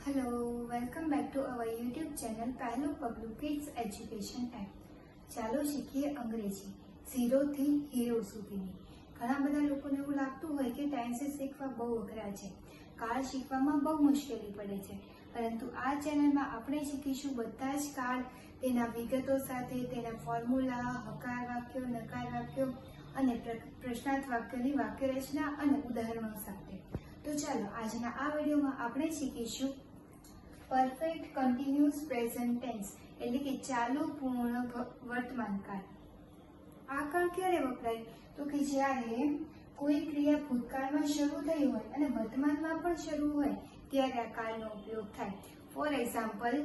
Hello, welcome back to our YouTube channel પહેલું પગલું kids education app. ચાલો શીખીએ અંગ્રેજી ઝીરો થી હીરો સુધીની. ઘણા બધા લોકોને એવું લાગતું હોય કે ટેન્સીસ શીખવા બહુ અઘરા છે, કાર્ડ શીખવામાં બહુ મુશ્કેલી પડે છે, પરંતુ આ ચેનલમાં આપણે શીખીશું બધા જ કાર્ડ, તેના વિગતો સાથે, તેના ફોર્મ્યુલા, હકાર વાક્યો, નકાર વાક્યો અને પ્રશ્નાર્થ વાક્યોની વાક્યરચના અને ઉદાહરણો સાથે. તો ચાલો આજના આ વિડીયોમાં આપણે શીખીશું પરફેક્ટ કન્ટિન્યુઅસ પ્રેઝન્ટ ટેન્સ એટલે કે ચાલુ પૂર્ણ વર્તમાન કાળ. આ કાળ ક્યારે વપરાય? તો કે જ્યારે કોઈ ક્રિયા ભૂતકાળમાં શરૂ થઈ હોય અને વર્તમાનમાં પણ શરૂ હોય ત્યારે આ કાળનો ઉપયોગ થાય. ફોર એક્ઝામ્પલ,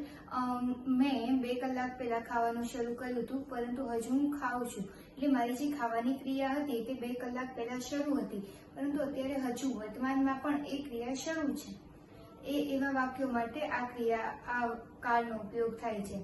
મેં 2 કલાક પહેલા ખાવાનું શરૂ કર્યું હતું, પરંતુ હજુ હું ખાઉં છું. એટલે મારી જે ખાવાની ક્રિયા હતી તે 2 કલાક પહેલા શરૂ હતી, પરંતુ અત્યારે હજુ વર્તમાનમાં પણ એ ક્રિયા શરૂ છે. એવા વાક્યો માટે આ કાળનો ઉપયોગ થાય છે.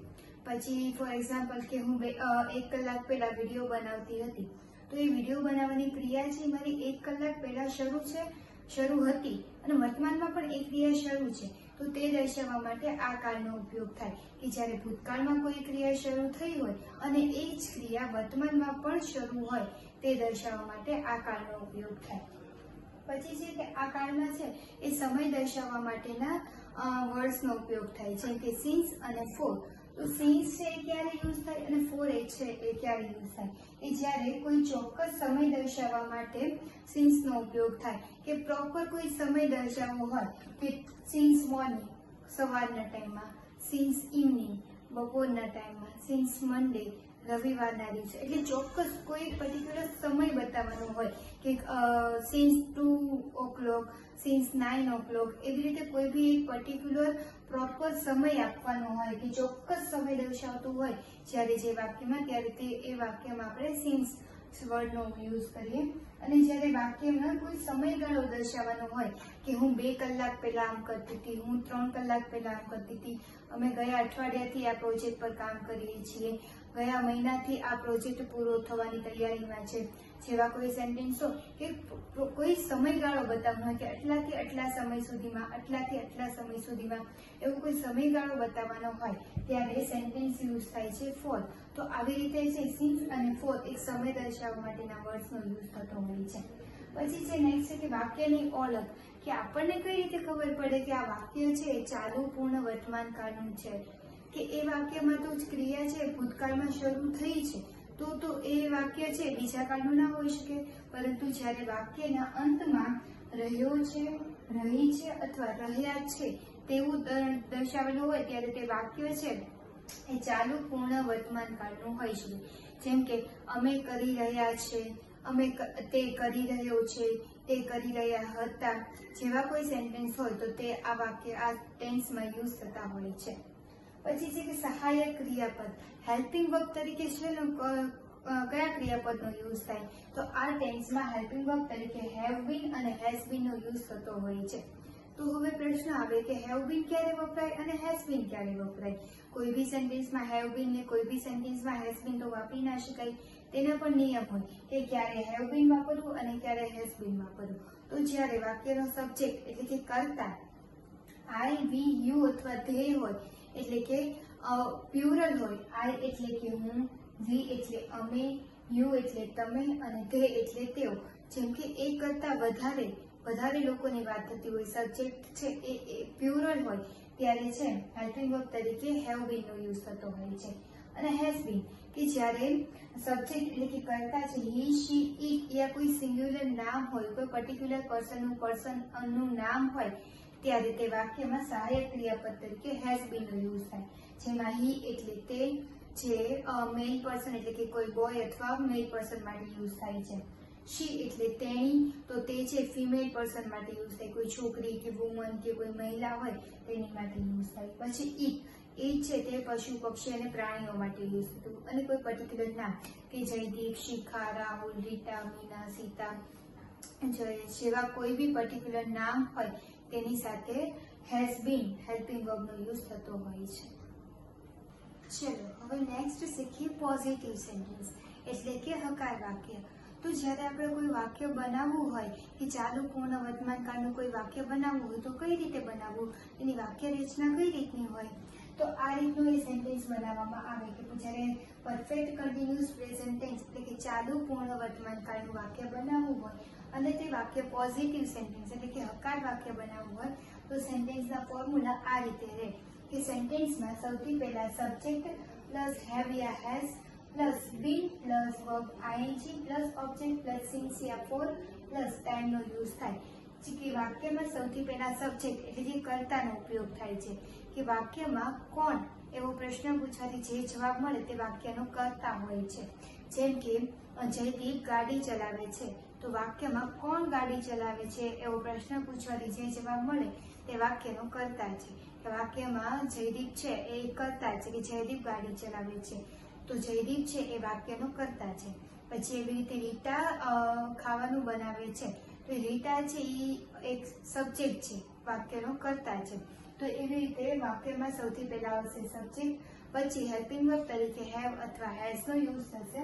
પછી ફોર એક્ઝામ્પલ કે હું 1 કલાક પહેલા વિડીયો બનાવતી હતી, તો એ વિડીયો બનાવવાની ક્રિયા છે મારી 1 કલાક પહેલા શરૂ હતી અને વર્તમાનમાં પણ એ ક્રિયા શરૂ છે. તો તે દર્શાવવા માટે આ કાળનો ઉપયોગ થાય કે જ્યારે ભૂતકાળમાં કોઈ ક્રિયા શરૂ થઈ હોય અને એ જ ક્રિયા વર્તમાનમાં પણ શરૂ હોય તે દર્શાવવા માટે આ કાળનો ઉપયોગ થાય. પછી છે કે આ કાળમાં છે એ સમય દર્શાવવા માટેના વર્ડ્સનો ઉપયોગ થાય, જેમ કે સિન્સ અને ફોર. તો સિન્સ છે એ ક્યારે યુઝ થાય અને ફોર એ છે એ ક્યારે યુઝ થાય? એ જ્યારે કોઈ ચોક્કસ સમય દર્શાવવા માટે સિન્સનો ઉપયોગ થાય, કે પ્રોપર કોઈ સમય દર્શાવવો હોય કે સિન્સ મોર્નિંગ સવારના ટાઈમમાં, સિન્સ ઇવનિંગ બપોરના ટાઈમમાં, સિન્સ મંડે રવિવારના દિવસે. એટલે ચોક્કસ કોઈ પર્ટિક્યુલર સમય બતાવવાનો હોય કે સિન્સ 2 o'clock, સિન્સ 9 o'clock, એવી રીતે કોઈ બી એક પર્ટિક્યુલર પ્રોપર સમય આપવાનો હોય કે ચોક્કસ સમય દર્શાવતું હોય જ્યારે જે વાક્યમાં, ત્યારે એ વાક્યમાં આપણે સિન્સ વર્ડનો યુઝ કરીએ. અને જ્યારે વાક્યમાં કોઈ સમયગાળો દર્શાવવાનો હોય કે હું 2 કલાક પહેલા આમ કરતી હતી, હું 3 કલાક પહેલા આમ કરતી હતી, અમે ગયા અઠવાડિયાથી આ પ્રોજેક્ટ પર કામ કરીએ છીએ, ગયા મહિનાથી આ પ્રોજેક્ટ પૂરો થવાની તૈયારીમાં છે, જેવા કોઈ સેન્ટેન્સો કે કોઈ સમયગાળો બતાવવાનો હોય કે આટલાથી આટલા સમય સુધીમાં, આટલાથી આટલા સમય સુધીમાં, એવો કોઈ સમયગાળો બતાવવાનો હોય ત્યારે સેન્ટેન્સ યુઝ થાય છે ફોર. તો આવી રીતે છે સિન્સ અને ફોર એક સમય દર્શાવવા માટેના વર્ડ્સનો યુઝ થતો હોય છે. પછી છે નેક્સ્ટ છે કે વાક્યની ઓળખ, કે આપણને કઈ રીતે ખબર પડે કે આ વાક્ય છે એ ચાલુ પૂર્ણ વર્તમાન કાળનું છે, કે એ વાક્યમાં તો જ ક્રિયા છે ભૂતકાળમાં શરૂ થઈ છે, તો એ વાક્ય છે બીજા કાળનું ના હોઈ શકે. પરંતુ જ્યારે વાક્યના અંતમાં રહ્યો છે, રહી છે અથવા રહ્યા છે તેવું દર્શાવેલું હોય ત્યારે તે વાક્ય છે એ ચાલુ પૂર્ણ વર્તમાન કાળનું હોઈ શકે. જેમ કે અમે કરી રહ્યા છે, તે કરી રહ્યો છે, તે કરી રહ્યા હતા, જેવા કોઈ સેન્ટેન્સ હોય તો તે આ વાક્ય આ ટેન્સમાં યુઝ થતા હોય છે. પછી છે કે સહાયક ક્રિયાપદ, હેલ્પિંગ વર્બ તરીકે છે કયા ક્રિયાપદનો યુઝ થાય? તો આ ટેન્સમાં હેલ્પિંગ વર્બ તરીકે હેવ બીન અને હેઝ બીનનો યુઝ થતો હોય છે. તો હવે પ્રશ્ન આવે કે હેવ બીન ક્યારે વપરાય અને હેઝ બીન ક્યારે વપરાય? કોઈ બી સેન્ટેન્સમાં હેવ બીન ને કોઈ બી સેન્ટેન્સમાં હેઝ બીન તો વાપરી ના શકાય. તેના પણ નિયમ હોય કે ક્યારે હેવ બીન વાપરવું અને ક્યારે હેઝ બીન વાપરવું. તો જ્યારે વાક્યનો સબ્જેક્ટ એટલે કે કર્તા આઈ, વી, યુ અથવા ધે હોય, એટલે કે પ્યુરલ હોય, આઈ એટલે કે હું, વી એટલે અમે, યુ એટલે તમે અને ધે એટલે તેઓ. જેમ કે એક કરતા વધારે લોકોની વાત થતી હોય, સબ્જેક્ટ છે એ પ્યુરલ હોય, ત્યારે છે હેલ્પિંગ વર્બ તરીકે હેવ બીનનો યુઝ થતો હોય છે. અને હેઝ બીન કે જ્યારે સબ્જેક્ટ એટલે કે કર્તા છે હી, શી, ઇટ યા કોઈ સિંગ્યુલર નામ હોય, કોઈ પર્ટિક્યુલર પર્સનનું નામ હોય, ત્યારે તે વાક્યમાં સહાયક ક્રિયાપદ તરીકે હેઝ બીનનો યુઝ થાય. જેમાં હી એટલે તે, જે મેલ પર્સન એટલે કે કોઈ બોય અથવા મેલ પર્સન માટે યુઝ થાય છે. શી એટલે તેણી, તો તે છે ફિમેલ પર્સન માટે યુઝ થાય, કોઈ છોકરી કે વુમન કે કોઈ મહિલા હોય તેની માટે યુઝ થાય. પછી ઈટ છે તે પશુ, પક્ષી અને પ્રાણીઓ માટે યુઝ થતું. અને કોઈ પર્ટિક્યુલર નામ કે જયદીપ, શિખા, રાહુલ, રીટા, મીના, સીતા, જયેશ જેવા કોઈ બી પર્ટિક્યુલર નામ હોય તેની સાથે હેઝ બીન હેલ્પિંગ વર્બનો યુઝ થતો હોય છે. ચલો હવે નેક્સ્ટ શીખીએ પોઝિટિવ સેન્ટેન્સ એટલે કે હકાર વાક્ય. તો જ્યારે આપણે કોઈ વાક્ય બનાવવું હોય કે ચાલુ પૂર્ણ વર્તમાન કાળનું કોઈ વાક્ય બનાવવું હોય તો કઈ રીતે બનાવવું, એની વાક્ય રચના કઈ રીતની હોય, તો આ રીતનું એ સેન્ટેન્સ બનાવવામાં આવે કે જ્યારે પરફેક્ટ કન્ટિન્યુઅસ પ્રેઝન્ટ ટેન્સ એટલે કે ચાલુ પૂર્ણ વર્તમાન કાળનું વાક્ય બનાવવું હોય અને તે વાક્ય પોઝિટિવ સેન્ટેન્સ એટલે કે હકાર વાક્ય બનાવવું હોય તો સેન્ટેન્સના ફોર્મ્યુલા આ રીતે રહે કે સેન્ટેન્સમાં સૌથી પહેલા સબ્જેક્ટ પ્લસ હેવ યા has plus been plus verb ING plus object plus since યા ફોર પ્લસ ટાઈમનો યુઝ થાય કે વાક્યમાં સૌથી પહેલા સબ્જેક્ટ એટલે કે કર્તાનો ઉપયોગ થાય છે કે વાક્યમાં કોણ એવો પ્રશ્ન પૂછવાથી જે જવાબ મળે તે વાક્યનો કર્તા હોય છે. જેમ કે જયદીપ ગાડી ચલાવે છે તો વાક્યમાં કોણ ગાડી ચલાવે છે એવો પ્રશ્ન પૂછવાથી જે જવાબ મળે તે વાક્યનો કર્તા છે. કે વાક્યમાં જયદીપ છે એ કર્તા છે કે જયદીપ ગાડી ચલાવે છે તો જયદીપ છે એ વાક્યનો કર્તા છે. પછી એવી રીતે રીટા ખાવાનું બનાવે છે તો રીટા છે એ એક સબ્જેક્ટ છે, વાક્યનો કર્તા છે. તો એવી રીતે વાક્યમાં સૌથી પહેલા આવશે સબ્જેક્ટ, પછી હેલ્પિંગ વર્બ તરીકે હેવ અથવા હેઝનો યુઝ થશે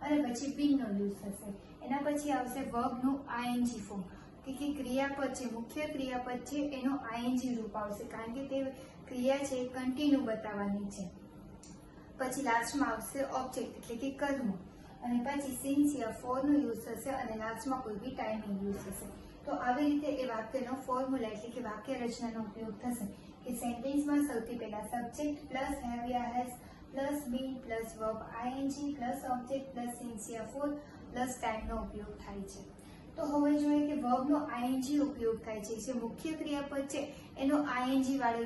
અને પછી બીનનો યુઝ થશે. એના પછી આવશે વર્બનું આઈએનજી ફોર્મ કે ક્રિયાપદ છે, મુખ્ય ક્રિયાપદ છે એનો આઈએનજી રૂપ આવશે કારણ કે તે ક્રિયા છે એ કન્ટિન્યુ બતાવવાની છે. પછી લાસ્ટમાં આવશે ઓબ્જેક્ટ એટલે કે કર્મ અને પછી સિન્સ યા ફોરનો યુઝ થશે અને લાસ્ટમાં કોઈ બી ટાઈમિંગ યુઝ થશે. તો આવી રીતે એ વાક્યનો ફોર્મ્યુલા એટલે કે વાક્ય રચનાનો ઉપયોગ થશે કે સેન્ટેન્સમાં સૌથી પહેલા સબ્જેક્ટ પ્લસ હેવ યા has plus been plus verb ING plus object plus since યા ફોર પ્લસ ટાઈમનો ઉપયોગ થાય છે. તો હવે જોઈએ કે વર્બનો આઈએનજી ઉપયોગ થાય છે, જે મુખ્ય ક્રિયાપદ છે એનો આઈએનજી વાળો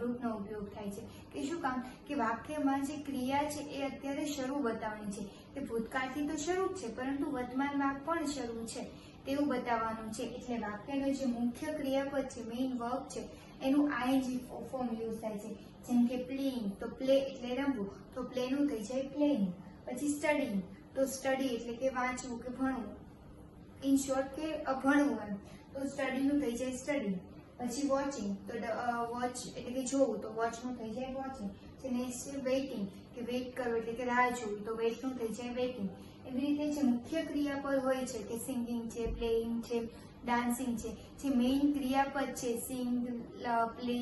રૂપનો ઉપયોગ થાય છે કે શું કામ કે વાક્યમાં જે ક્રિયા છે એ અત્યારે શરૂ બતાવવાની છે કે ભૂતકાળથી તો શરૂ છે પરંતુ વર્તમાનમાં પણ શરૂ છે તેવું બતાવવાનું છે. એટલે વાક્યનો જે મુખ્ય ક્રિયાપદ છે મેઇન વર્બ છે એનું આઈએનજી ફોર્મ યુઝ થાય છે. જેમ કે પ્લેઇંગ તો પ્લે એટલે રમવું તો પ્લેનું થઈ જાય પ્લેઇંગ. પછી સ્ટડીંગ તો સ્ટડી એટલે કે વાંચવું કે ભણવું, ઇન શોર્ટ કે ભણવું એમ તો સ્ટડીનું થઈ જાય સ્ટડી. પછી વોચિંગ તો વોચ એટલે કે જોવું તો વોચનું થઈ જાય વોચિંગ. નેક્સ્ટ છે વેઇટિંગ કે વેઇટ કરવું એટલે કે રાહ જોવી તો વેઇટનું થઈ જાય વેઇટિંગ. એવી રીતે જે મુખ્ય ક્રિયાપદ હોય છે કે સિંગિંગ છે, પ્લેઇંગ છે, ડાન્સિંગ છે, જે મેઇન ક્રિયાપદ છે સિંગ, પ્લે,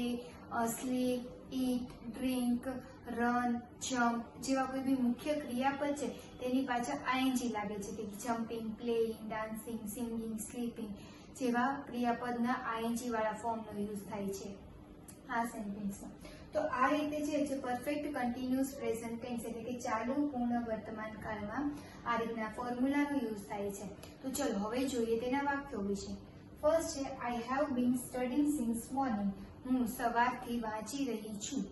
સ્લીપ, ઈટ, ડ્રિંક, રન, જમ્પ જેવા કોઈ બી મુખ્ય ક્રિયાપદ છે તેની પાછળ આઈએનજી લાગે છે કે jumping, playing, dancing, singing, sleeping જેવા ક્રિયાપદના આઈએનજી વાળા ફોર્મનો યુઝ થાય છે આ સેન્ટેન્સમાં. તો આ રીતે જે પરફેક્ટ કન્ટિન્યુઅસ પ્રેઝન્ટ ટેન્સ એટલે કે ચાલુ પૂર્ણ વર્તમાન કાળમાં આ રીતના ફોર્મ્યુલાનો યુઝ થાય છે. તો ચલો હવે જોઈએ તેના વાક્યો વિશે. ફર્સ્ટ છે I have been studying since morning. હું સવારથી વાંચી રહી છું,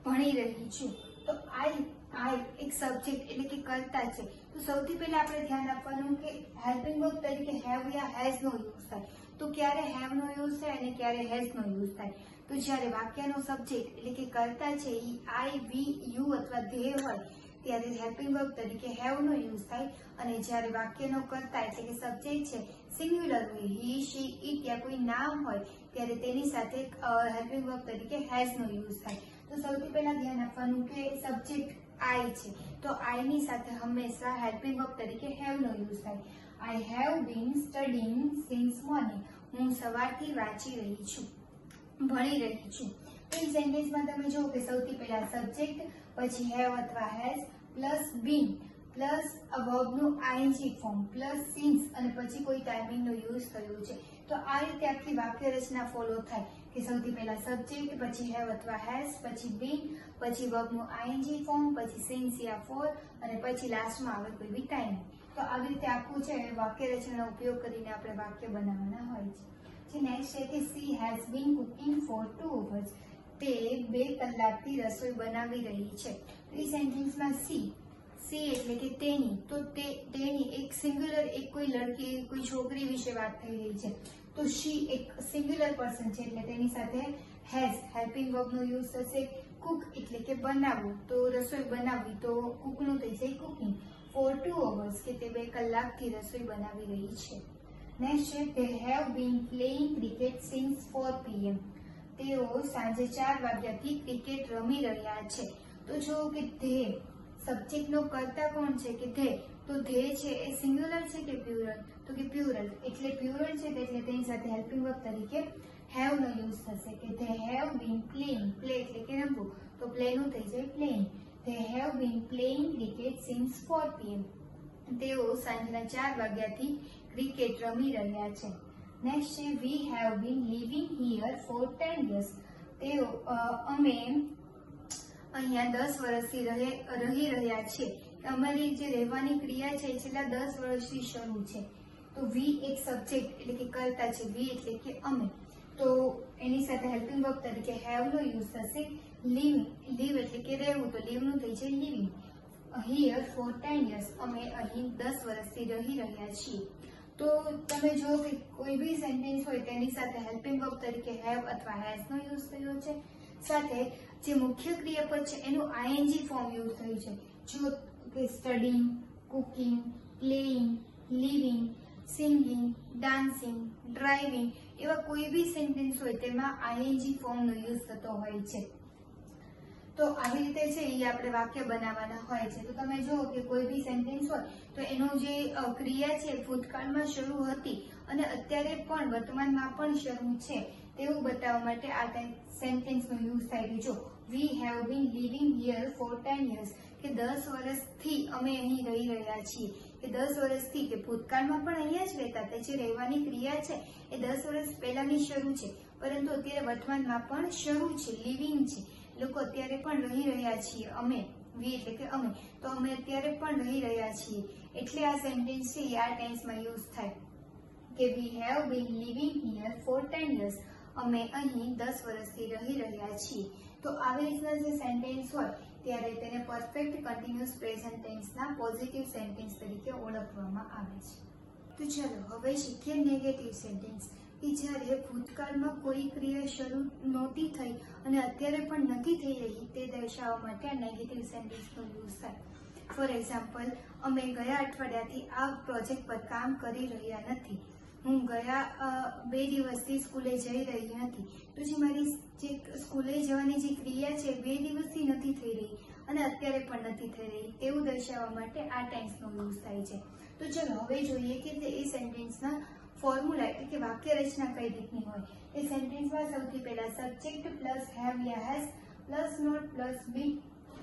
ભણી રહી છું. તો આઈ એક સબ્જેક્ટ એટલે કે કર્તા છે. તો સૌથી પહેલા આપણે ધ્યાન આપવાનું કે હેલ્પિંગ વર્બ તરીકે હેવ યા હેઝ નો યુઝ થાય. તો ક્યારે હેવ નો યુઝ થાય અને ક્યારે હેઝ નો યુઝ થાય. તો જ્યારે વાક્યનો સબ્જેક્ટ એટલે કે કર્તા છે એ આઈ, વી, યુ અથવા ધે હોય ત્યારે હેલ્પિંગ વર્બ તરીકે હેવ નો યુઝ થાય અને જ્યારે વાક્યનો કર્તા એટલે કે સબ્જેક્ટ છે સિંગ્યુલર હોય હી, શી, ઇટ યા કોઈ નામ હોય ત્યારે તેની સાથે હેલ્પિંગ વર્બ તરીકે હેઝ નો યુઝ થાય. તો સૌથી પહેલા ધ્યાન આપવાનું કે સબ્જેક્ટ આઈ છે તો આઈ ની સાથે હંમેશા હેલ્પિંગ વર્બ તરીકે હેવ નો યુઝ થાય. I have been studying since morning. હું સવારથી વાંચી રહી છું, ભણી રહી છું. તો એ સેન્ટેન્સમાં તમે જુઓ કે સૌથી પહેલા સબ્જેક્ટ, પછી હેવ અથવા હેઝ પ્લસ બીન પ્લસ વર્બનું આઈએનજી ફોર્મ પ્લસ સિન્સ અને પછી કોઈ ટાઈમિંગનો યુઝ થયો છે. તો આ રીતે આખી વાક્ય રચના ફોલો થાય કે સૌથી પહેલા સબ્જેક્ટ, પછી હેવ અથવા હેઝ, પછી બીન, પછી વર્બનું આઈએનજી ફોર્મ, પછી સિન્સ યા ફોર અને પછી લાસ્ટમાં આવે કોઈ બી ટાઈમિંગ. તો આવી રીતે આખું છે વાક્ય રચનાનો ઉપયોગ કરીને આપણે વાક્ય બનાવવાના હોય છે. જે નેક્સ્ટ છે કે she has been cooking for 2 hours. તે 2 કલાકથી રસોઈ બનાવી રહી છે. તો એ સેન્ટેન્સમાં સી એટલે કે તેની, તો તેની એક સિંગ્યુલર એક કોઈ લડકી કોઈ છોકરી વિશે વાત થઈ રહી છે. તો શી એક સિંગ્યુલર પર્સન છે એટલે તેની સાથે હેઝ હેલ્પિંગ વર્બનો યુઝ થશે. કુક એટલે કે બનાવવું તો રસોઈ બનાવવી તો કુકનું થઈ જાય કુકિંગ. ફોર 2 hours કે તે 2 કલાકથી રસોઈ બનાવી રહી છે. નેક્સ્ટ છે they have been playing cricket since 4 PM. તેઓ સાંજે 4 વાગ્યાથી ક્રિકેટ રમી રહ્યા છે. તો જો કે ધે સબ્જેક્ટનો કર્તા કોણ છે કે ધે, તો ધે છે એ સિંગ્યુલર છે કે પ્લુરલ? તો કે પ્લુરલ. એટલે પ્લુરલ છે એટલે તેની સાથે હેલ્પિંગ વર્બ તરીકે હેવ નો યુઝ થશે કે they have been playing. Play એટલે કે રમવું, તો પ્લે નું થઈ જાય playing. They have been playing cricket since 4 PM. તેઓ સાંજના 4 વાગ્યાથી ક્રિકેટ રમી રહ્યા છે. નેક્સ્ટ છે we have been living here for 10 years. તેઓ અમે અહીંયા 10 વર્ષથી રહી રહ્યા છીએ. અમારી જે રહેવાની ક્રિયા છે એ છેલ્લા 10 વર્ષથી શરૂ છે. તો વી એક સબ્જેક્ટ એટલે કે કર્તા છે, વી એટલે કે અમે, તો એની સાથે હેલ્પિંગ વર્બ તરીકે હેવ નો યુઝ થશે. લીવ એટલે કે રહેવું, તો લીવ નું થઈ જાય લિવિંગ. Here for 10 years. અમે અહીં 10 વર્ષથી રહી રહ્યા છીએ. તો તમે જુઓ કે કોઈ બી સેન્ટેન્સ હોય તેની સાથે હેલ્પિંગ વર્બ તરીકે હેવ અથવા હેઝ નો યુઝ થયો છે. સાથે જે મુખ્ય ક્રિયાપદ છે એનું આઈએનજી ફોર્મ યુઝ થયું છે. જો કે studying, cooking, playing, living, singing, dancing, driving એવા કોઈ બી સેન્ટેન્સ હોય તેમાં આઈએનજી ફોર્મનો યુઝ થતો હોય છે. તો આવી રીતે છે એ આપણે વાક્ય બનાવવાના હોય છે. તો તમે જુઓ કે કોઈ બી સેન્ટેન્સ હોય તો એનું જે ક્રિયા છે ભૂતકાળમાં શરૂ હતી અને અત્યારે પણ વર્તમાનમાં પણ શરૂ છે તેવું બતાવવા માટે આ સેન્ટેન્સનો યુઝ થાય છે. જો we have been living here for 10 years કે 10 વર્ષથી અમે અહીં રહી રહ્યા છીએ, કે 10 વર્ષથી કે ભૂતકાળમાં પણ અહીંયા જ રહેતા હતા. જે રહેવાની ક્રિયા છે એ 10 વર્ષ પહેલાની શરૂ છે, પરંતુ અત્યારે વર્તમાનમાં પણ શરૂ છે, લિવિંગ છે. લોકો અત્યારે પણ રહી રહ્યા છીએ. અમે, વી એટલે કે અમે, તો અમે અત્યારે પણ રહી રહ્યા છીએ. એટલે આ સેન્ટેન્સ છે આ ટેન્સમાં યુઝ થાય કે we have been living here for 10 years. અમે અહીં 10 વર્ષથી રહી રહ્યા છીએ. તો આવી રીતના જે સેન્ટેન્સ હોય ત્યારે તેને પરફેક્ટ કન્ટિન્યુઅસ પ્રેઝન્ટ ટેન્સના પોઝિટિવ સેન્ટેન્સ તરીકે ઓળખવામાં આવે છે. તો ચલો હવે શીખીએ નેગેટિવ સેન્ટેન્સ કે જ્યારે ભૂતકાળમાં કોઈ ક્રિયા શરૂ નહોતી થઈ અને અત્યારે પણ નથી થઈ રહી તે દર્શાવવા માટે આ નેગેટિવ સેન્ટેન્સનો યુઝ થાય. ફોર એક્ઝામ્પલ, અમે ગયા અઠવાડિયાથી આ પ્રોજેક્ટ પર કામ કરી રહ્યા નથી. હું ગયા 2 દિવસથી સ્કૂલે જઈ રહી નથી. તો જે મારી જે સ્કૂલે જવાની જે ક્રિયા છે 2 દિવસથી નથી થઈ રહી અને અત્યારે પણ નથી થઈ રહી તેવું દર્શાવવા માટે આ ટેન્સનો યુઝ થાય છે. તો ચલો હવે જોઈએ કે એ સેન્ટેન્સના ફોર્મ્યુલા એટલે કે વાક્ય રચના કઈ રીતની હોય. એ સેન્ટેન્સમાં સૌથી પહેલા સબ્જેક્ટ પ્લસ હેવ યા has plus not plus be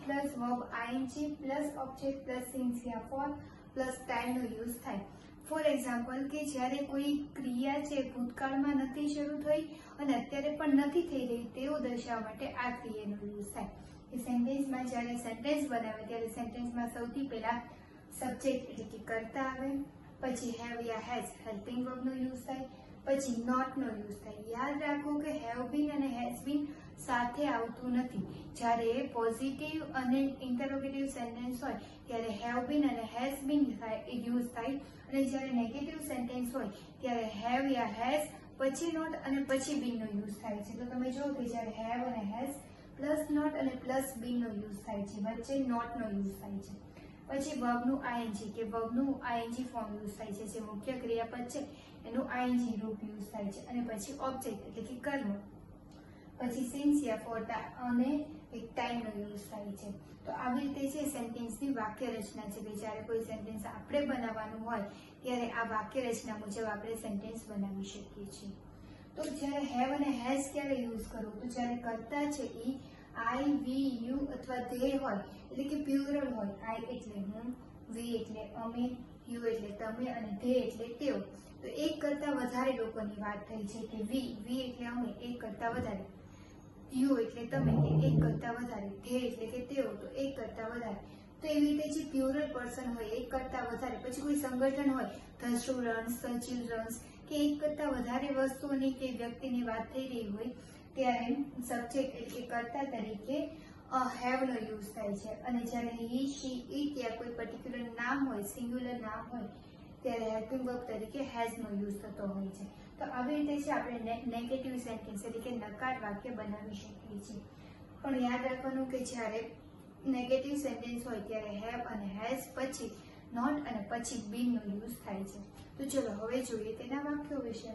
plus verb ING plus object plus since યા ફોર પ્લસ ટાઈમનો યુઝ થાય. ફોર એક્ઝામ્પલ કે જ્યારે કોઈ ક્રિયા છે ભૂતકાળમાં નથી શરૂ થઈ અને અત્યારે પણ નથી થઈ રહી તેવું દર્શાવવા માટે આ ક્રિયાનો યુઝ થાય. એ સેન્ટેન્સમાં જ્યારે સેન્ટેન્સ બનાવે ત્યારે સેન્ટેન્સમાં સૌથી પહેલા સબ્જેક્ટ એટલે કે કર્તા આવે, પછી હેવ યા હેઝ હેલ્પિંગ વર્બનો યુઝ થાય, પછી નોટનો યુઝ થાય. યાદ રાખો કે હેવ બીન અને હેઝ બીન સાથે આવતું નથી. જ્યારે પોઝિટિવ અને ઇન્ટરોગેટિવ સેન્ટેન્સ હોય ત્યારે હેવ બીન અને હેઝ બીન યુઝ થાય અને જ્યારે નેગેટિવ સેન્ટેન્સ હોય ત્યારે હેવ યા હેઝ પછી નોટ અને પછી બીનનો યુઝ થાય છે. તો તમે જુઓ કે જ્યારે હેવ અને હેઝ પ્લસ નોટ અને પ્લસ બીનનો યુઝ થાય છે, વચ્ચે નોટનો યુઝ થાય છે. પછી વર્બનું આઈએનજી કે વર્બનું આઈએનજી ફોર્મ યુઝ થાય છે. જે મુખ્ય ક્રિયાપદ છે એનું આઈએનજી રૂપ યુઝ થાય છે. અને પછી ઓબ્જેક્ટ એટલે કે કર્મ, પછી સિન્સ યા ફોર અને એક ટાઈમનો યુઝ થાય છે. તો આવી રીતે છે સેન્ટેન્સની વાક્ય રચના છે કે જ્યારે કોઈ સેન્ટેન્સ આપણે બનાવવાનું હોય ત્યારે આ વાક્ય રચના મુજબ આપણે સેન્ટેન્સ બનાવી શકીએ છીએ. તો જ્યારે હેવ અને હેઝ ક્યારે યુઝ કરવું? તો જ્યારે કર્તા છે એ આઈ, વી, યુ અથવા ધે હોય એટલે કે પ્લુરલ હોય. આઈ એટલે હું, વી એટલે અમે, યુ એટલે તમે અને ધે એટલે તેઓ. તો એક કરતા વધારે લોકોની વાત થઈ છે કે વી એટલે અમે, એક કરતા વધારે, યુ એટલે તમે કે એક કરતા વધારે, ધે એટલે કે તેઓ તો એક કરતા વધારે. તો એવી રીતે જે પ્લુરલ પર્સન હોય એક કરતા વધારે, પછી કોઈ સંગઠન હોય ધ સ્ટુડન્ટ્સ, ધ ચિલ્ડ્રન્સ કે એક કરતા વધારે વસ્તુઓની કે વ્યક્તિની વાત થઈ રહી હોય ત્યારે સબ્જેક્ટ એટલે કર્તા તરીકે હેવ નો યુઝ થાય છે. અને જ્યારે હી, શી, ઇટ યા કોઈ પર્ટિક્યુલર નામ હોય, સિંગ્યુલર નામ હોય ત્યારે હેલ્પિંગ વર્બ તરીકે હેઝ નો યુઝ થતો હોય છે. તો આવી રીતે છે આપણે નેગેટિવ સેન્ટેન્સ એટલે કે નકાર વાક્ય બનાવી શકીએ છીએ. પણ યાદ રાખવાનું કે જ્યારે નેગેટિવ સેન્ટેન્સ હોય ત્યારે હેવ અને હેઝ પછી નોટ અને પછી બીન નો યુઝ થાય છે. તો ચલો હવે જોઈએ તેના વાક્યો વિશે.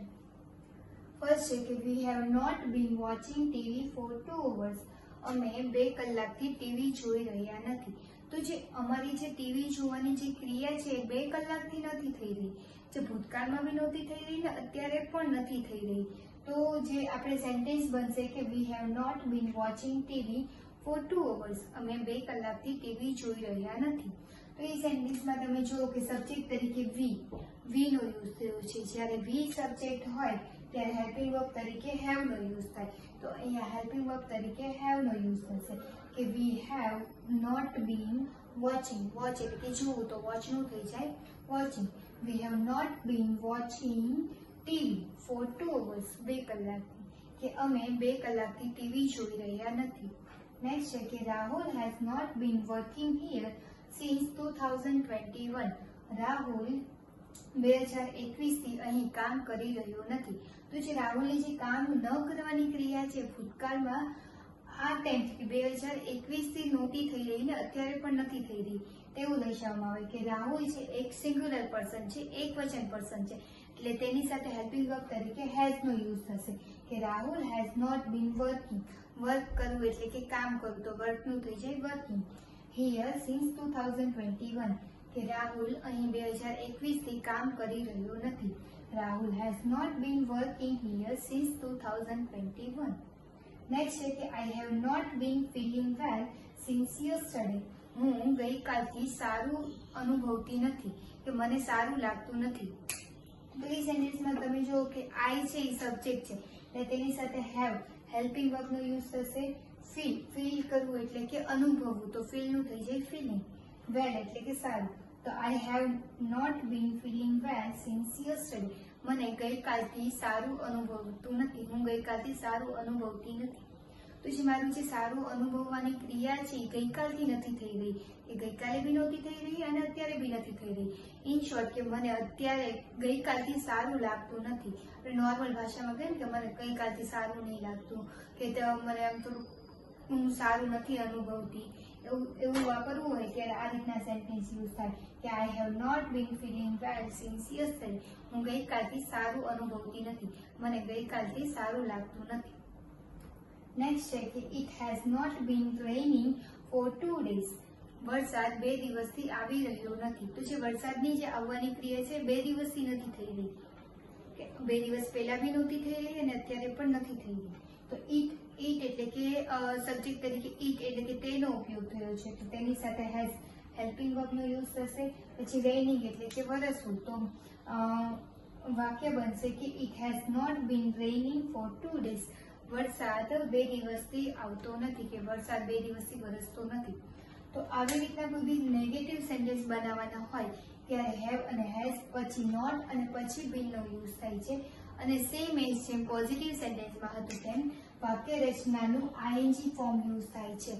ફર્સ્ટ છે કે we have not been watching TV for 2 hours. અમે 2 કલાકથી ટીવી જોઈ રહ્યા નથી. તો જે અમારી જે ટીવી જોવાની જે ક્રિયા છે એ 2 કલાકથી નથી થઈ રહી, જે ભૂતકાળમાં બી નહોતી થઈ રહી ને અત્યારે પણ નથી થઈ રહી. તો જે આપણે સેન્ટેન્સ બનશે કે we have not been watching TV for 2 hours. અમે 2 કલાકથી ટીવી જોઈ રહ્યા નથી. તો એ સેન્ટેન્સમાં તમે જુઓ કે સબ્જેક્ટ તરીકે વી નો યુઝ થયો છે. જ્યારે વી સબ્જેક્ટ હોય ત્યારે હેલ્પિંગ વર્બ તરીકે હેવ નો યુઝ થાય. તો અહીંયા હેલ્પિંગ વર્બ તરીકે હેવ નો યુઝ થશે કે we have not been watching. Watch એટલે કે જોવું, તો વોચ નું થઈ જાય watching. We have not been watching TV for 2 hours. 2 કલાકથી, કે અમે 2 કલાકથી ટીવી જોઈ રહ્યા નથી. નેક્સ્ટ છે કે Rahul has not been working here since 2021. Rahul 2021 થી અહીં કામ કરી રહ્યો નથી. તો જે રાહુલની જે કામ ન કરવાની ક્રિયા છે ભૂતકાળમાં આ ટાઈમ કે 2021 થી નહોતી થઈ રહી ને અત્યારે પણ નથી થઈ રહી તેવું દર્શાવવામાં આવે કે રાહુલ છે એક સિંગ્યુલર પર્સન છે, એક વચન પર્સન છે, એટલે તેની સાથે હેલ્પિંગ વર્બ તરીકે હેઝ નો યુઝ થશે કે Rahul has not been working. Work કરવું એટલે કે કામ કરવું, તો વર્ક નું થઈ જાય વર્કિંગ. હિયર સિન્સ 2021 કે રાહુલ અહીં 2021 થી કામ કરી રહ્યો નથી. Rahul has not been working here since 2021. Next છે કે I have not been feeling well since yesterday. હું ગઈકાલથી સારું અનુભવતી નથી, કે મને સારું લાગતું નથી. તો એ સેન્ટેન્સમાં તમે જુઓ કે આઈ છે એ સબ્જેક્ટ છે એટલે તેની સાથે હેવ હેલ્પિંગ વર્બ નો યુઝ થશે. ફીલ કરવું એટલે કે અનુભવવું, તો ફીલ નું થઈ જાય ફીલિંગ. વેલ એટલે કે સારું, તો I have not been feeling well since yesterday. મને ગઈકાલથી સારું અનુભવતું નથી, હું ગઈકાલથી સારું અનુભવતી નથી. તો જે મારું જે સારું અનુભવવાની ક્રિયા છે એ ગઈકાલથી નથી થઈ રહી, એ ગઈકાલે બી નહોતી થઈ રહી અને અત્યારે બી નથી થઈ રહી. ઇન શોર્ટ કે મને અત્યારે ગઈકાલથી સારું લાગતું નથી. આપણે નોર્મલ ભાષામાં કહીએ કે મને ગઈકાલથી સારું નહીં લાગતું, કે મને આમ થોડું સારું નથી અનુભવતી, એવું વાપરવું હોય ત્યારે આ રીતના સેન્ટેન્સ યુઝ થાય કે I have not been feeling well since yesterday. હું ગઈકાલથી સારું અનુભવતી નથી, મને ગઈકાલથી સારું લાગતું નથી. નેક્સ્ટ છે કે it has not been raining for 2 days. વરસાદ 2 દિવસથી આવી રહ્યો નથી. તો જે વરસાદની જે આવવાની ક્રિયા છે 2 દિવસથી નથી થઈ રહી, 2 દિવસ પહેલા બી નહોતી થઈ રહી અને અત્યારે પણ નથી થઈ રહી. તો ઈટ એટલે કે સબ્જેક્ટ તરીકે ઈટ એટલે કે તેનો ઉપયોગ થયો છે, તો તેની સાથે હેઝ હેલ્પિંગ વર્બ નો યુઝ થશે. પછી રેઇનિંગ એટલે કે વરસવું, તો વાક્ય બનશે કે it has not been raining for 2 days. વરસાદ 2 દિવસથી આવતો નથી, કે વરસાદ 2 દિવસથી વરસતો નથી. તો આવી રીતના કોઈ બી નેગેટિવ સેન્ટેન્સ બનાવવાના હોય ત્યારે હેવ અને હેઝ પછી નોટ અને પછી બીન નો યુઝ થાય છે. અને સેમ એજ જેમ પોઝિટિવ સેન્ટેન્સમાં હતું તેમ વાક્ય રચનાનું આઈએનજી ફોર્મ યુઝ થાય છે.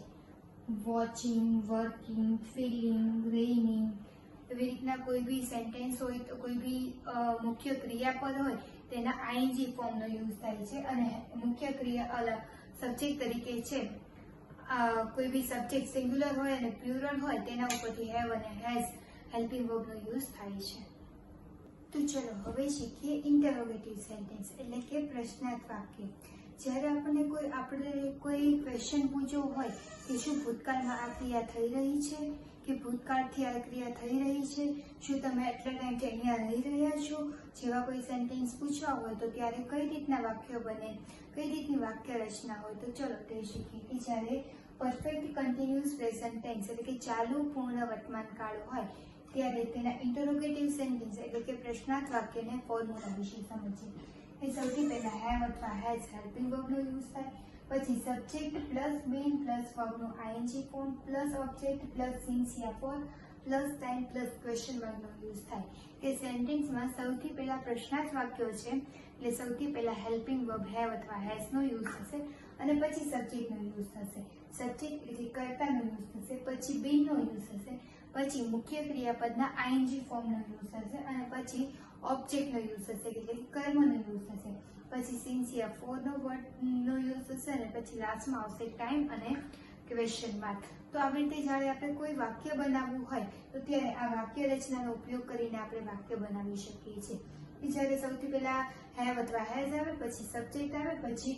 વોચિંગ, વર્કિંગ, ફીલિંગ, રેઇનિંગ, એવી રીતના કોઈ બી સેન્ટેન્સ હોય તો કોઈ બી મુખ્ય ક્રિયાપદ હોય તેના આઈએનજી ફોર્મનો યુઝ થાય છે. અને મુખ્ય ક્રિયા સબ્જેક્ટ તરીકે છે કોઈ બી સબ્જેક્ટ સિંગ્યુલર હોય અને પ્લુરલ હોય તેના ઉપરથી હેવ અને હેઝ હેલ્પિંગ વર્બનો યુઝ થાય છે. તો ચલો હવે શીખીએ ઇન્ટરોગેટિવ સેન્ટેન્સ એટલે કે પ્રશ્નાર્થ વાક્ય. જ્યારે આપણે કોઈ ક્વેશ્ચન પૂછવો હોય કે શું ભૂતકાળમાં આ ક્રિયા થઈ રહી છે, કે ભૂતકાળથી આ ક્રિયા થઈ રહી છે, શું તમે એટલા ટાઈમથી અહીંયા રહી રહ્યા છો, જેવા કોઈ સેન્ટેન્સ પૂછવા હોય તો ત્યારે કઈ રીતના વાક્ય બને, કઈ રીતની વાક્ય રચના હોય. તો ચલો તે શીખીએ કે જ્યારે પરફેક્ટ કન્ટિન્યુઅસ પ્રેઝન્ટ ટેન્સ એટલે કે ચાલુ પૂર્ણ વર્તમાન કાળ હોય ત્યારે તેના ઇન્ટરોગેટિવ સેન્ટેન્સ એટલે કે પ્રશ્નાર્થ વાક્યને ફોર્મ્યુલા વિશે સમજીએ. એ સૌથી પહેલા હેવ અથવા હેઝ હેલ્પિંગ વર્બનો યુઝ થાય, પછી સબ્જેક્ટ પ્લસ બીન પ્લસ વર્બનો ING form plus object plus since યા for plus time plus question માર્કનો યુઝ થાય. કે સેન્ટેન્સમાં સૌથી પહેલા પ્રશ્નાર્થ વાક્યો છે એટલે સૌથી પહેલા હેલ્પિંગ વર્બ હેવ અથવા હેઝનો યુઝ થશે અને પછી સબ્જેક્ટનો યુઝ થશે. સબ્જેક્ટ એટલે કર્તાનો યુઝ થશે, પછી બીનો યુઝ થશે, પછી મુખ્ય ક્રિયાપદના આઈએનજી ફોર્મનો યુઝ થશે અને પછી ઓબ્જેક્ટનો યુઝ થશે એટલે કર્મનો યુઝ થશે, પછી સિન્સિયર ફોરનો વર્ડનો યુઝ થશે અને પછી લાસ્ટમાં આવશે ટાઈમ અને ક્વેશ્ચન માર્ક. તો આવી રીતે જ્યારે આપણે કોઈ વાક્ય બનાવવું હોય તો ત્યારે આ વાક્ય રચનાનો ઉપયોગ કરીને આપણે વાક્ય બનાવી શકીએ છીએ. જ્યારે સૌથી પહેલા હેવ અથવા હેઝ આવે, પછી સબ્જેક્ટ આવે, પછી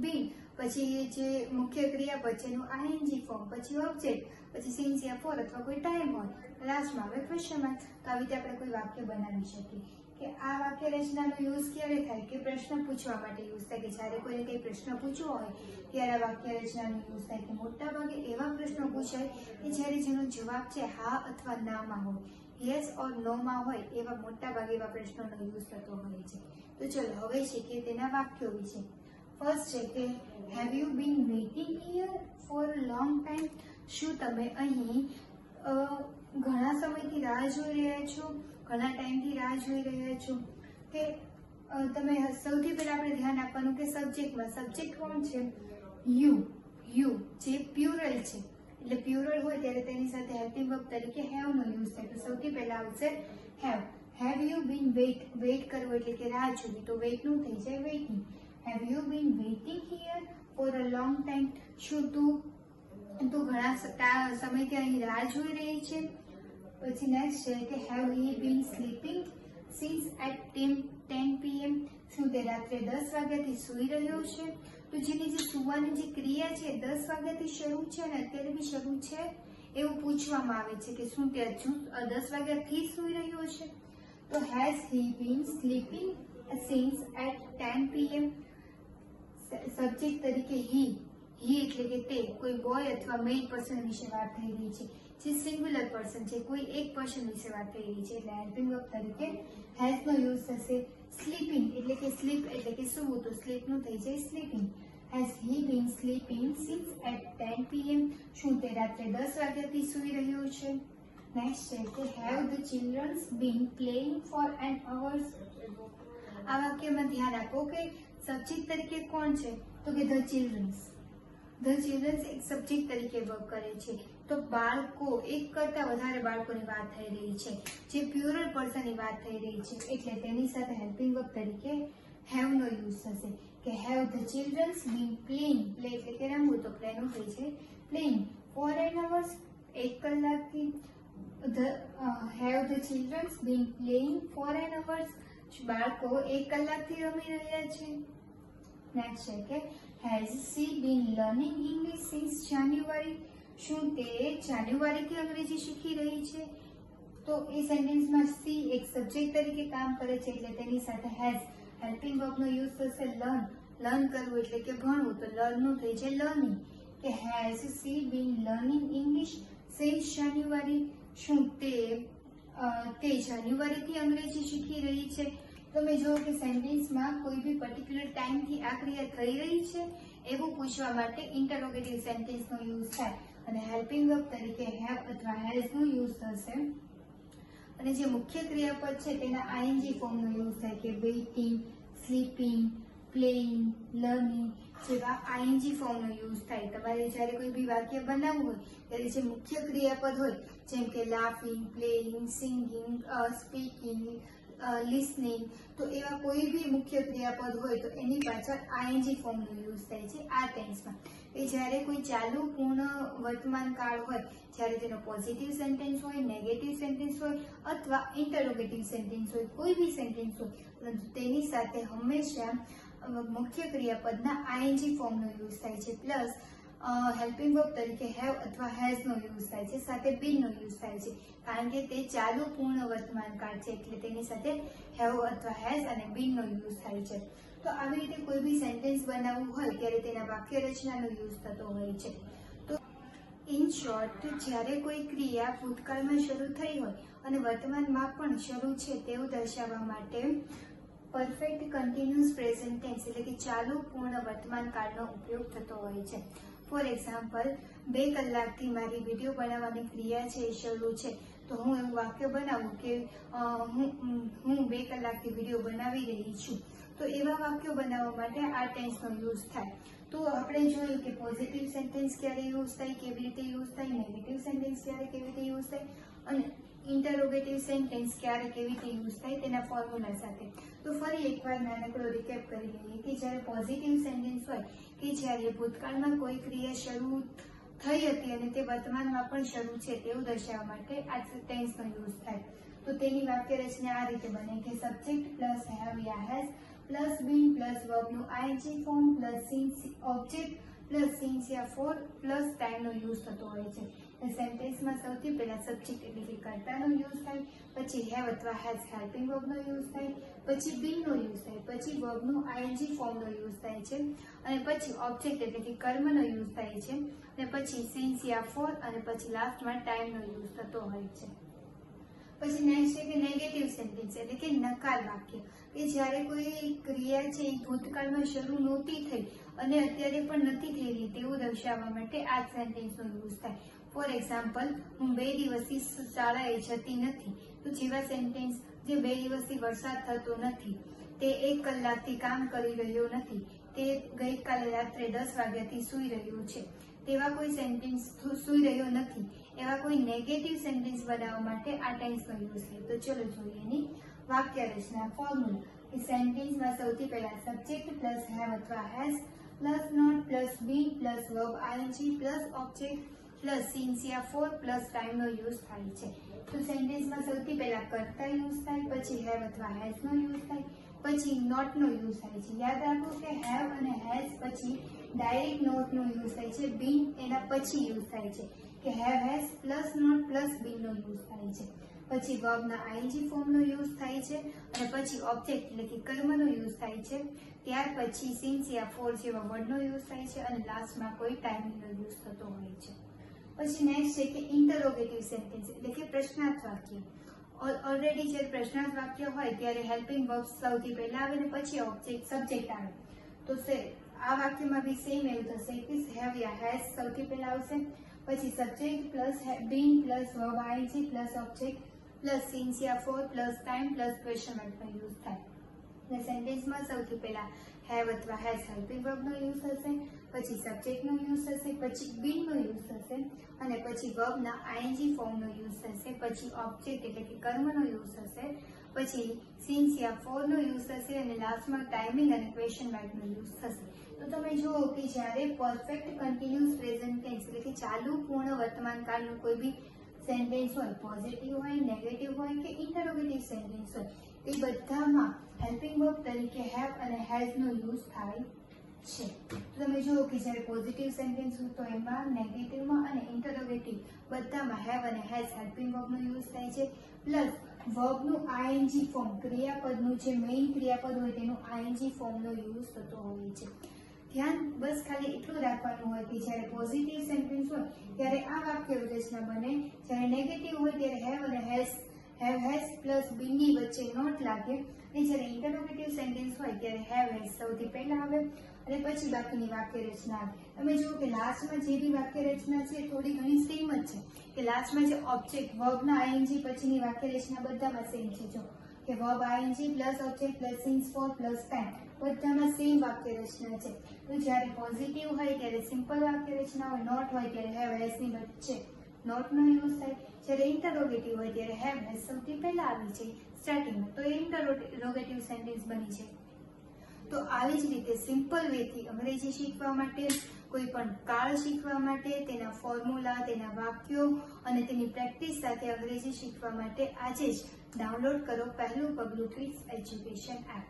બીન, પછી જે મુખ્ય ક્રિયાપદ છે એનું આઈએનજી ફોર્મ, પછી ઓબ્જેક્ટ, પછી સિન્સ યા ફોર અથવા કોઈ ટાઈમ હોય, લાસ્ટમાં આવે ક્વેશ્ચન માર્ક. તો આવી રીતે આપણે કોઈ વાક્ય બનાવી શકીએ. કે આ વાક્ય રચનાનો યુઝ ક્યારે થાય? કે પ્રશ્ન પૂછવા માટે યુઝ થાય. કે જ્યારે કોઈને કંઈ પ્રશ્ન પૂછવો હોય ત્યારે આ વાક્ય રચનાનો યુઝ થાય. કે મોટા ભાગે એવા પ્રશ્નો પૂછાય કે જ્યારે જેનો જવાબ છે હા અથવા નામાં હોય, યસ ઓર નો માં હોય, એવા મોટા ભાગે એવા પ્રશ્નોનો યુઝ થતો હોય છે. તો ચલો હવે શીખીએ તેના વાક્યો વિશે. ફર્સ્ટ છે કે have you been waiting here for long time? શું તમે અહીં ઘણા સમયથી રાહ જોઈ રહ્યા છો? ઘણા ટાઈમથી રાહ જોઈ રહ્યા છો? કે તમે સૌથી પહેલા આપણે ધ્યાન આપવાનું કે સબ્જેક્ટમાં, સબ્જેક્ટ કોણ છે? યુ. યુ જે પ્યુરલ છે, એટલે પ્યુરલ હોય ત્યારે તેની સાથે હેલ્પિંગ વર્બ તરીકે હેવ નો યુઝ થાય. તો સૌથી પહેલા આવશે have. Have you been wait કરવું એટલે કે રાહ જોવી, તો વેઇટ નું થઈ જાય waiting. Have you been waiting here for a long time? શું તું ઘણા સમયથી અહીં રાહ જોઈ રહી છે? પછી નેક્સ્ટ છે કે have he been sleeping since at 10 PM? શું તે રાત્રે 10 વાગ્યાથી સૂઈ રહ્યો છે? તો જેની જે સુવાની જે ક્રિયા છે 10 વાગ્યાથી શરૂ છે અને અત્યારે બી શરૂ છે એવું પૂછવામાં આવે છે કે શું તે હજુ 10 વાગ્યાથી સૂઈ રહ્યો છે? તો has he been sleeping since at 10 PM? Subject તરીકે હી એટલે કે તે કોઈ બોય અથવા મેલ પર્સન વિશે વાત થઈ રહી છે. જે સિંગ્યુલર પર્સન છે, કોઈ એક પર્સન વિશે વાત થઈ રહી છે, એટલે હેલ્પિંગ વર્બ તરીકે હેઝ નો યુઝ થશે. સ્લીપિંગ એટલે કે સ્લીપ એટલે કે સૂવું, તો સ્લીપ નું થઈ જાય sleeping. Has he been sleeping since at 10 PM? શું તે રાત્રે 10 વાગ્યાથી સૂઈ રહ્યો છે? નેક્સ્ટ છે કે have the childrens been playing for an hours? આ વાક્યમાં ધ્યાન આપો કે સબ્જેક્ટ તરીકે કોણ છે? તો કે ધ ચિલ્ડ્રન્સ. ધ ચિલ્ડ્રન્સ એક સબ્જેક્ટ તરીકે વર્ક કરે છે. તો બાળકો, એક કરતા વધારે બાળકોની વાત થઈ રહી છે, જે પ્યુરલ પર્સનની વાત થઈ રહી છે, એટલે તેની સાથે હેલ્પિંગ વર્બ તરીકે હેવ નો યુઝ થશે. કે have the childrens been playing, play એટલે કે રમવું, તો પ્લે નું થઈ છે પ્લેઇંગ. ફોર એન અવર્સ એક કલાકથી. Have the childrens been playing for an hours? બાળકો એક કલાકથી રમી રહ્યા છે. નેક્સ્ટ છે કે has she been learning English since January? શું તે જાન્યુઆરીથી અંગ્રેજી શીખી રહી છે? તો એ સેન્ટેન્સમાં સી એક સબ્જેક્ટ તરીકે કામ કરે છે, એટલે તેની સાથે હેઝ હેલ્પિંગ વર્બનો યુઝ થશે લર્ન. લર્ન કરવું એટલે કે ભણવું, તો લર્ન નું થઈ છે લર્નિંગ. કે has she been learning English since January? શું તે જાન્યુઆરીથી અંગ્રેજી શીખી રહી છે? તમે જુઓ કે સેન્ટેન્સમાં કોઈ બી પર્ટિક્યુલર ટાઈમથી આ ક્રિયા થઈ રહી છે એવું પૂછવા માટે ઇન્ટરોગેટિવ સેન્ટેન્સનો યુઝ થાય અને હેલ્પિંગ વર્બ તરીકે હેવ અથવા હેઝ નો યુઝ થશે. અને જે મુખ્ય ક્રિયાપદ છે તેના આઈએનજી ફોર્મનો યુઝ થાય કે વેઇટિંગ, સ્લીપિંગ, પ્લેઇંગ, લર્નિંગ જેવા આઈએનજી ફોર્મનો યુઝ થાય. તમારે જ્યારે કોઈ બી વાક્ય બનાવવું હોય ત્યારે જે મુખ્ય ક્રિયાપદ હોય જેમ કે laughing, playing, singing, speaking, listening, તો એવા કોઈ બી મુખ્ય ક્રિયાપદ હોય તો એની પાછળ આઈએનજી ફોર્મનો યુઝ થાય છે આ ટેન્સમાં. એ જ્યારે કોઈ ચાલુ પૂર્ણ વર્તમાન કાળ હોય, જ્યારે તેનો પોઝિટિવ સેન્ટેન્સ હોય, નેગેટિવ સેન્ટેન્સ હોય અથવા ઇન્ટરોગેટિવ સેન્ટેન્સ હોય, કોઈ બી સેન્ટેન્સ હોય, પરંતુ તેની સાથે હંમેશા મુખ્ય ક્રિયાપદના આઈએનજી ફોર્મનો યુઝ થાય છે. પ્લસ હેલ્પિંગ વર્બ તરીકે હેવ અથવા હેઝ નો યુઝ થાય છે, સાથે બીન નો યુઝ થાય છે, કારણ કે તે ચાલુ પૂર્ણ વર્તમાન કાળ છે, એટલે તેની સાથે હેવ અથવા હેઝ અને બીન નો યુઝ થાય છે. તો આવી રીતે કોઈ બી સેન્ટેન્સ બનાવવું હોય ત્યારે તેના વાક્ય રચનાનો યુઝ થતો હોય છે. તો ઇન શોર્ટ, જ્યારે કોઈ ક્રિયા ભૂતકાળમાં શરૂ થઈ હોય અને વર્તમાનમાં પણ શરૂ છે તેવું દર્શાવવા માટે પરફેક્ટ કન્ટિન્યુઅસ પ્રેઝન્ટ ટેન્સ એટલે કે ચાલુ પૂર્ણ વર્તમાન કાળનો ઉપયોગ થતો હોય છે. ફોર એક્ઝામ્પલ, 2 કલાકથી મારી વિડીયો બનાવવાની ક્રિયા છે એ શરૂ છે, તો હું એવું વાક્ય બનાવું કે હું 2 કલાકથી વિડીયો બનાવી રહી છું. તો એવા વાક્યો બનાવવા માટે આ ટેન્સનો યુઝ થાય. તો આપણે જોયું કે પોઝિટિવ સેન્ટેન્સ ક્યારે યુઝ થાય, કેવી રીતે યુઝ થાય, નેગેટિવ સેન્ટેન્સ ક્યારે કેવી રીતે યુઝ થાય અને ઇન્ટરોગેટિવ સેન્ટેન્સ ક્યારે કેવી રીતે યુઝ થાય તેના ફોર્મ્યુલા સાથે. તો ફરી એકવાર નાનકડો રિકેપ કરી લઈએ કે જ્યારે પોઝિટિવ સેન્ટેન્સ હોય કે જ્યારે ભૂતકાળમાં કોઈ ક્રિયા શરૂ થઈ હતી અને તે વર્તમાનમાં પણ શરૂ છે તેવું દર્શાવવા માટે આ ટેન્સનો યુઝ થાય. તો તેની વાક્ય રચના આ રીતે બને કે સબ્જેક્ટ પ્લસ હેવ યા હેઝ પ્લસ બીન પ્લસ વર્બનું ING form plus since object plus sincere for plus ટાઈમનો યુઝ થતો હોય છે. સેન્ટેન્સમાં સૌથી પહેલા સબ્જેક્ટ એટલે કે કર્તાનો યુઝ થાય, પછી હેવ અથવા હેઝ હેલ્પિંગ વર્બનો યુઝ થાય, પછી બીનનો યુઝ થાય, પછી વર્બનું આઈએનજી ફોર્મનો યુઝ થાય છે, અને પછી ઓબ્જેક્ટ એટલે કે કર્મનો યુઝ થાય છે, અને પછી સિન્સિયર ફોર, અને પછી લાસ્ટમાં ટાઈમનો યુઝ થતો હોય છે. પછી નેક્સ્ટ છે કે નેગેટિવ સેન્ટેન્સ એટલે કે નકાર વાક્ય, કે જ્યારે કોઈ ક્રિયા છે એ ભૂતકાળમાં શરૂ નહોતી થઈ અને અત્યારે પણ નથી થઈ રહી તેવું દર્શાવવા માટે આ સેન્ટેન્સનો યુઝ થાય. ફોર એક્ઝામ્પલ, હું 2 દિવસથી શાળાએ જતી નથી. તો જેવા સેન્ટેન્સ જે 2 દિવસથી વરસાદ થતો નથી, તે 1 કલાકથી કામ કરી રહ્યો નથી, તે ગઈકાલે રાત્રે 10 વાગ્યાથી સૂઈ રહ્યો છે, તેવા કોઈ સેન્ટેન્સ સૂઈ રહ્યો નથી, એવા કોઈ નેગેટિવ સેન્ટેન્સ બનાવવા માટે આ ટેન્સનો યુઝ થાય. તો ચલો જોઈએ એની વાક્ય રચના ફોર્મ્યુલા. કે સેન્ટેન્સમાં સૌથી પહેલા સબ્જેક્ટ પ્લસ હેવ અથવા has plus not plus been plus verb ING plus object plus sincere for plus ટાઈમનો યુઝ થાય છે. તો સેન્ટેન્સમાં સૌથી પહેલા કર્તા યુઝ થાય, પછી હેવ અથવા હેઝનો યુઝ થાય, પછી નોટનો યુઝ થાય છે. યાદ રાખો કે હેવ અને હેઝ પછી ડાયરેક્ટ નોટનો યુઝ થાય છે, બીન એના પછી યુઝ થાય છે, કે have has plus not plus બીનનો યુઝ થાય છે. પછી વર્બના આઈએનજી ફોર્મનો યુઝ થાય છે, અને પછી ઓબ્જેક્ટ એટલે કે કર્મનો યુઝ થાય છે. ત્યાર પછી સિન્સિયર ફોર જેવા વર્ડનો યુઝ થાય છે, અને લાસ્ટમાં કોઈ ટાઈમિંગનો યુઝ થતો હોય છે. પછી નેક્સ્ટ છે કે ઇન્ટરોગેટિવ સેન્ટેન્સ એટલે કે પ્રશ્નાર્થ વાક્ય. ઓલરેડી જ્યારે પ્રશ્નાર્થ વાક્ય હોય ત્યારે હેલ્પિંગ વર્બ સૌથી પહેલા આવે ને પછી ઓબ્જેક્ટ સબ્જેક્ટ આવે. તો આ વાક્યમાં બી સેમ એવું થશે કે હેવ યા હેઝ સૌથી પહેલા આવશે, પછી subject plus been plus verb ING plus object plus sincere for plus time plus question માર્કનો યુઝ થાય. અને સેન્ટેન્સમાં સૌથી પહેલા હેવ અથવા હેઝ હેલ્પિંગ વર્બનો યુઝ થશે, પછી સબ્જેક્ટનો યુઝ થશે, પછી બીનનો યુઝ થશે, અને પછી વર્બના આઈએનજી ફોર્મનો યુઝ થશે, પછી ઓબ્જેક્ટ એટલે કે કર્મનો યુઝ થશે, પછી સિન્સિયર ફોરનો યુઝ થશે, અને લાસ્ટમાં ટાઈમિંગ અને ક્વેશ્ચન માર્કનો યુઝ થશે. તો તમે જુઓ કે જ્યારે પરફેક્ટ કન્ટિન્યુઅસ પ્રેઝન્ટ ટેન્સ એટલે કે ચાલુ પૂર્ણ વર્તમાન કાળનું કોઈ બી સેન્ટેન્સ હોય, પોઝિટિવ હોય, નેગેટિવ હોય કે ઇન્ટરોગેટિવ સેન્ટેન્સ હોય, તે બધામાં હેલ્પિંગ વર્બ તરીકે હેવ અને હેઝનો યુઝ થાય છે. તો તમે જુઓ કે જ્યારે પોઝિટિવ સેન્ટેન્સ હોય તો એમાં, નેગેટિવમાં અને ઇન્ટરોગેટિવ બધામાં હેવ અને હેઝ હેલ્પિંગ વર્બનો યુઝ થાય છે, પ્લસ વર્બનું આઈએનજી ફોર્મ, ક્રિયાપદનું જે મેઇન ક્રિયાપદ હોય તેનું આઈએનજી ફોર્મનો યુઝ થતો હોય છે. ધ્યાન બસ ખાલી એટલું રાખવાનું હોય કે જ્યારે પોઝિટિવ સેન્ટેન્સ હોય ત્યારે આ વાક્ય રચના બને, જ્યારે નેગેટિવ હોય ત્યારે હેવ અને હેઝ પ્લસ બીનની વચ્ચે નોટ લાગે, અને જ્યારે ઇન્ટરોગેટિવ સેન્ટેન્સ હોય ત્યારે હેવ હેઝ સૌથી પહેલા આવે અને પછી બાકીની વાક્ય રચના આવે. તમે જુઓ કે લાસ્ટમાં જે બી વાક્ય રચના છે થોડી ઘણી સેમ જ છે, કે લાસ્ટમાં જે ઓબ્જેક્ટ વર્બના આઈએનજી પછીની વાક્ય રચના બધામાં સેમ છે. જો કે verb ING plus object plus since for plus time બધામાં સેમ વાક્ય રચના છે. તો જ્યારે પોઝિટિવ હોય ત્યારે સિમ્પલ વાક્ય રચના હોય, નોટ હોય ત્યારે હેવ હેઝની વચ્ચે નોટનો યુઝ થાય, જ્યારે ઇન્ટરોગેટિવ હોય ત્યારે હેવ હેઝ સૌથી પહેલા આવી છે સ્ટાર્ટિંગમાં, તો એ ઇન્ટરોગેટિવ સેન્ટેન્સ બની છે. તો આવી જ રીતે સિમ્પલ વેથી અંગ્રેજી શીખવા માટે, કોઈ પણ કાળ શીખવા માટે, તેના ફોર્મ્યુલા, તેના વાક્યો અને તેની પ્રેક્ટિસ સાથે અંગ્રેજી શીખવા માટે આજે જ ડાઉનલોડ કરો પહેલું પગલું કિડ્સ એજ્યુકેશન એપ.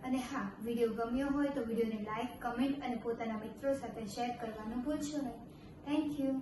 અને હા, વિડીયો ગમ્યો હોય તો વિડીયોને લાઇક, કમેન્ટ અને પોતાના મિત્રો સાથે શેર કરવાનું ભૂલશો નહીં. Thank you.